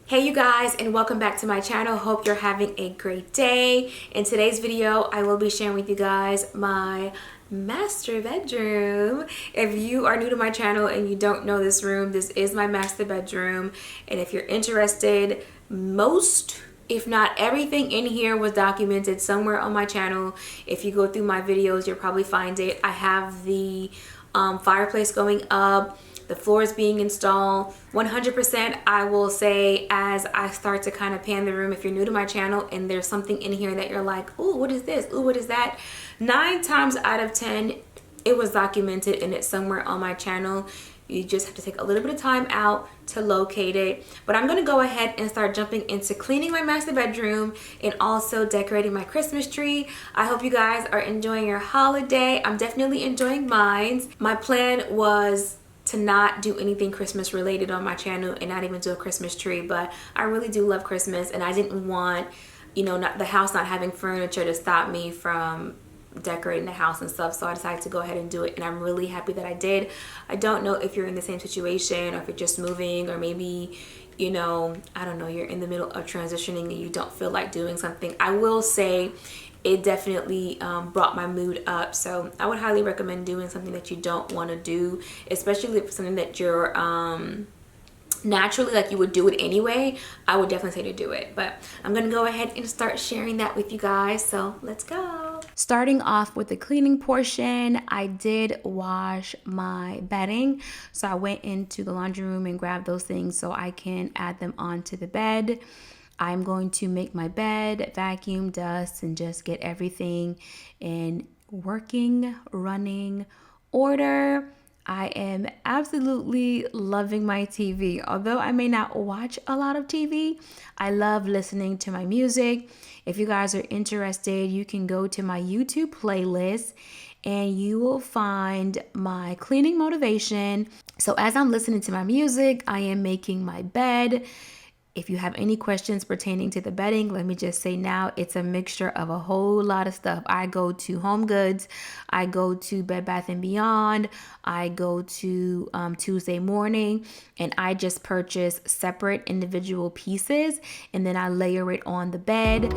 Hey you guys, and welcome back to my channel. Hope you're having a great day. In today's video I will be sharing with you guys my master bedroom. If you are new to my channel and you don't know this room, this is my master bedroom, and if you're interested, most if not everything in here was documented somewhere on my channel. If you go through my videos, you'll probably find it. I have the fireplace going up, the floors being installed. 100% I will say, as I start to kind of pan the room, if you're new to my channel and there's something in here that you're like, oh, what is this? Oh, what is that? 9 times out of 10 it was documented and it's somewhere on my channel. You just have to take a little bit of time out to locate it. But I'm going to go ahead and start jumping into cleaning my master bedroom and also decorating my Christmas tree. I hope you guys are enjoying your holiday. I'm definitely enjoying mine. My plan was to not do anything Christmas related on my channel and not even do a Christmas tree, but I really do love Christmas and I didn't want, you know, the house not having furniture to stop me from decorating the house and stuff. So I decided to go ahead and do it, and I'm really happy that I did. I don't know if you're in the same situation, or if you're just moving, or maybe, you know, I don't know, you're in the middle of transitioning and you don't feel like doing something. I will say it definitely brought my mood up, so I would highly recommend doing something that you don't want to do, especially if it's something that you're naturally, like you would do it anyway. I would definitely say to do it. But I'm gonna go ahead and start sharing that with you guys, so let's go. Starting off with the cleaning portion, I did wash my bedding, so I went into the laundry room and grabbed those things so I can add them onto the bed. I'm going to make my bed, vacuum, dust, and just get everything in working, running order. I am absolutely loving my TV. Although I may not watch a lot of TV, I love listening to my music. If you guys are interested, you can go to my YouTube playlist and you will find my cleaning motivation. So as I'm listening to my music, I am making my bed. If you have any questions pertaining to the bedding, let me just say now, it's a mixture of a whole lot of stuff. I go to Home Goods, I go to Bed Bath & Beyond, I go to Tuesday Morning, and I just purchase separate individual pieces, and then I layer it on the bed.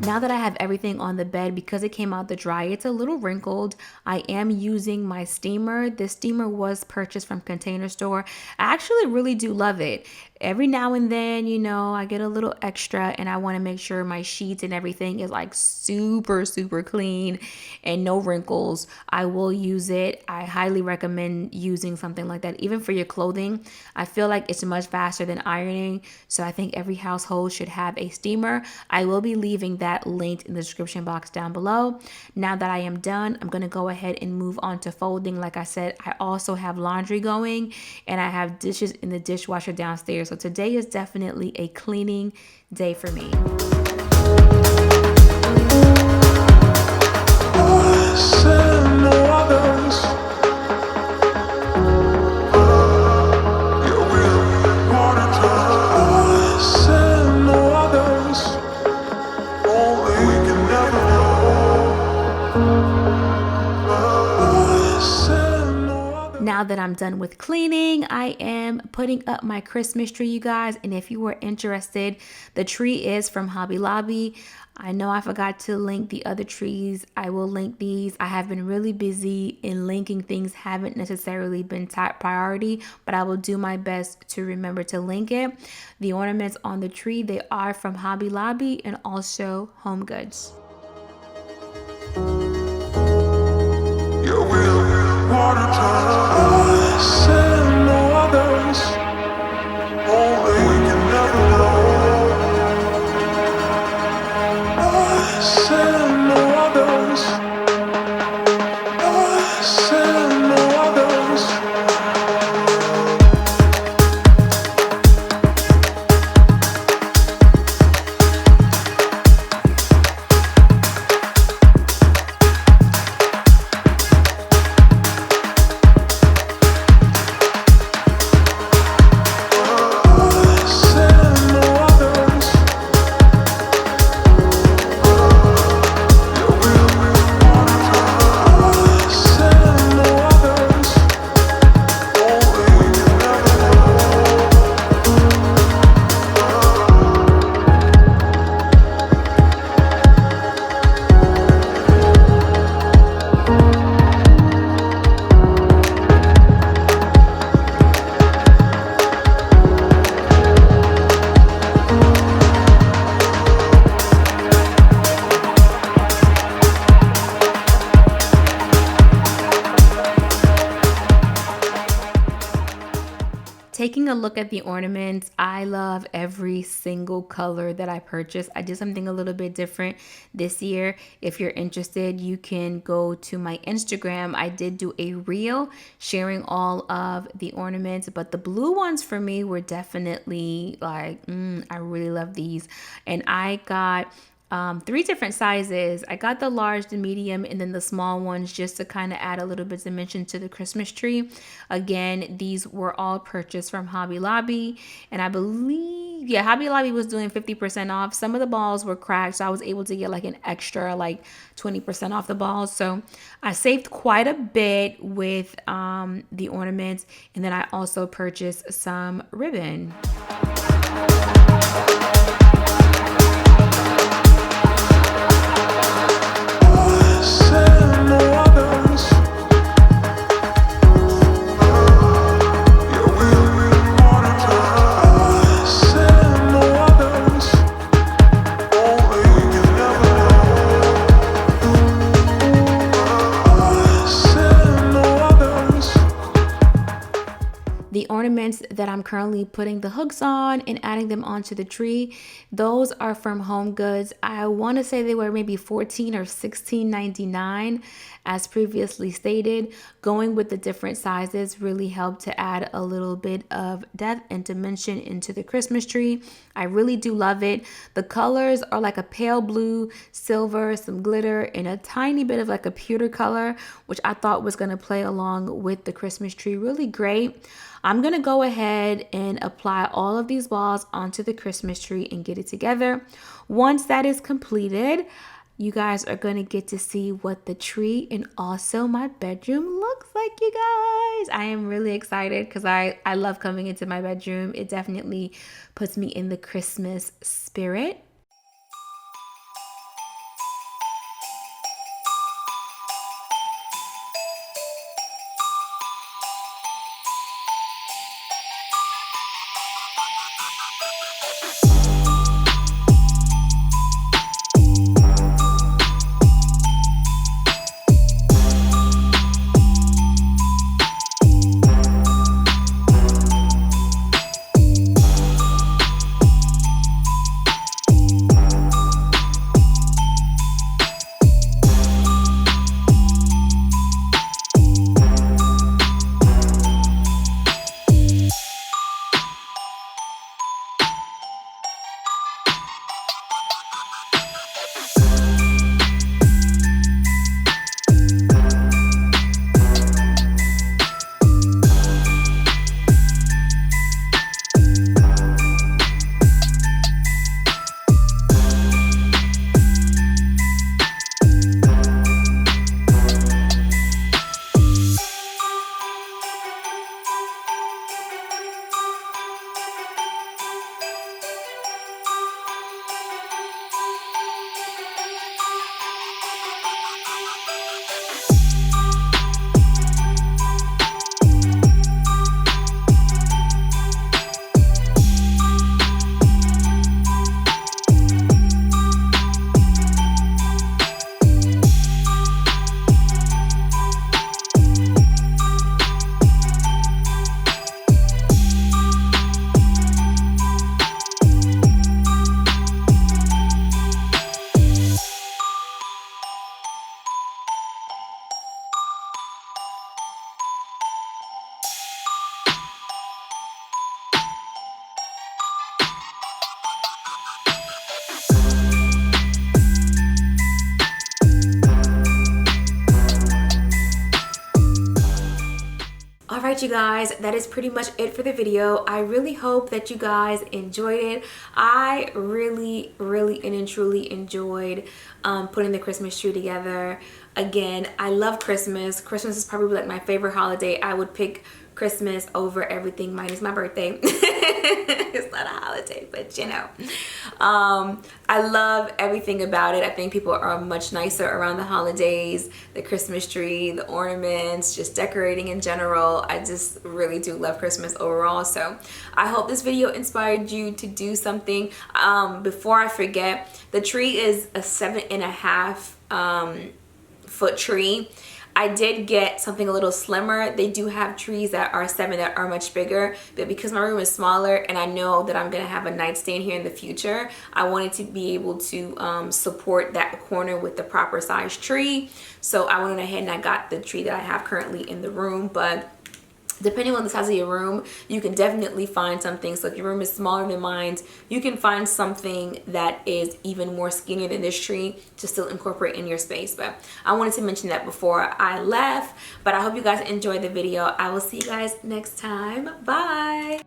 Now that I have everything on the bed, because it came out the dryer, it's a little wrinkled. I am using my steamer. This steamer was purchased from Container Store. I actually really do love it. Every now and then, you know, I get a little extra and I want to make sure my sheets and everything is like super clean and no wrinkles. I will use it. I highly recommend using something like that, even for your clothing. I feel like it's much faster than ironing, so I think every household should have a steamer. I will be leaving that linked in the description box down below. Now that I am done, I'm going to go ahead and move on to folding. Like I said, I also have laundry going and I have dishes in the dishwasher downstairs. So today is definitely a cleaning day for me. Now that I'm done with cleaning, I am putting up my Christmas tree, you guys. And if you were interested, the tree is from Hobby Lobby. I know I forgot to link the other trees. I will link these. I have been really busy in linking things, haven't necessarily been top priority, but I will do my best to remember to link it. The ornaments on the tree, they are from Hobby Lobby and also Home Goods. Water time, send no others. Only we can never know. I send no others. I send no taking a look at the ornaments, I love every single color that I purchased. I did something a little bit different this year. If you're interested, you can go to my Instagram. I did do a reel sharing all of the ornaments, but the blue ones for me were definitely like, I really love these. And I got 3 different sizes. I got the large, the medium, and then the small ones just to kind of add a little bit of dimension to the Christmas tree. Again, these were all purchased from Hobby Lobby, and I believe, yeah, Hobby Lobby was doing 50% off. Some of the balls were cracked, so I was able to get like an extra like 20% off the balls. So I saved quite a bit with the ornaments, and then I also purchased some ribbon. The ornaments that I'm currently putting the hooks on and adding them onto the tree, those are from Home Goods. I want to say they were maybe $14 or $16.99 as previously stated. Going with the different sizes really helped to add a little bit of depth and dimension into the Christmas tree. I really do love it. The colors are like a pale blue, silver, some glitter, and a tiny bit of like a pewter color, which I thought was going to play along with the Christmas tree really great. I'm going to go ahead and apply all of these balls onto the Christmas tree and get it together. Once that is completed, you guys are going to get to see what the tree and also my bedroom looks like, you guys. I am really excited because I love coming into my bedroom. It definitely puts me in the Christmas spirit. Alright, you guys, that is pretty much it for the video. I really hope that you guys enjoyed it. I really and truly enjoyed putting the Christmas tree together. Again, I love Christmas. Christmas is probably like my favorite holiday. I would pick Christmas over everything minus my birthday. It's not a holiday, but you know. I love everything about it. I think people are much nicer around the holidays, the Christmas tree, the ornaments, just decorating in general. I just really do love Christmas overall. So I hope this video inspired you to do something. Before I forget, the tree is a 7.5 foot tree. I did get something a little slimmer. They do have trees that are 7 that are much bigger, but because my room is smaller and I know that I'm gonna have a nightstand here in the future, I wanted to be able to support that corner with the proper size tree. So I went ahead and I got the tree that I have currently in the room. But depending on the size of your room, you can definitely find something. So if your room is smaller than mine, you can find something that is even more skinnier than this tree to still incorporate in your space. But I wanted to mention that before I left. But I hope you guys enjoyed the video. I will see you guys next time. Bye.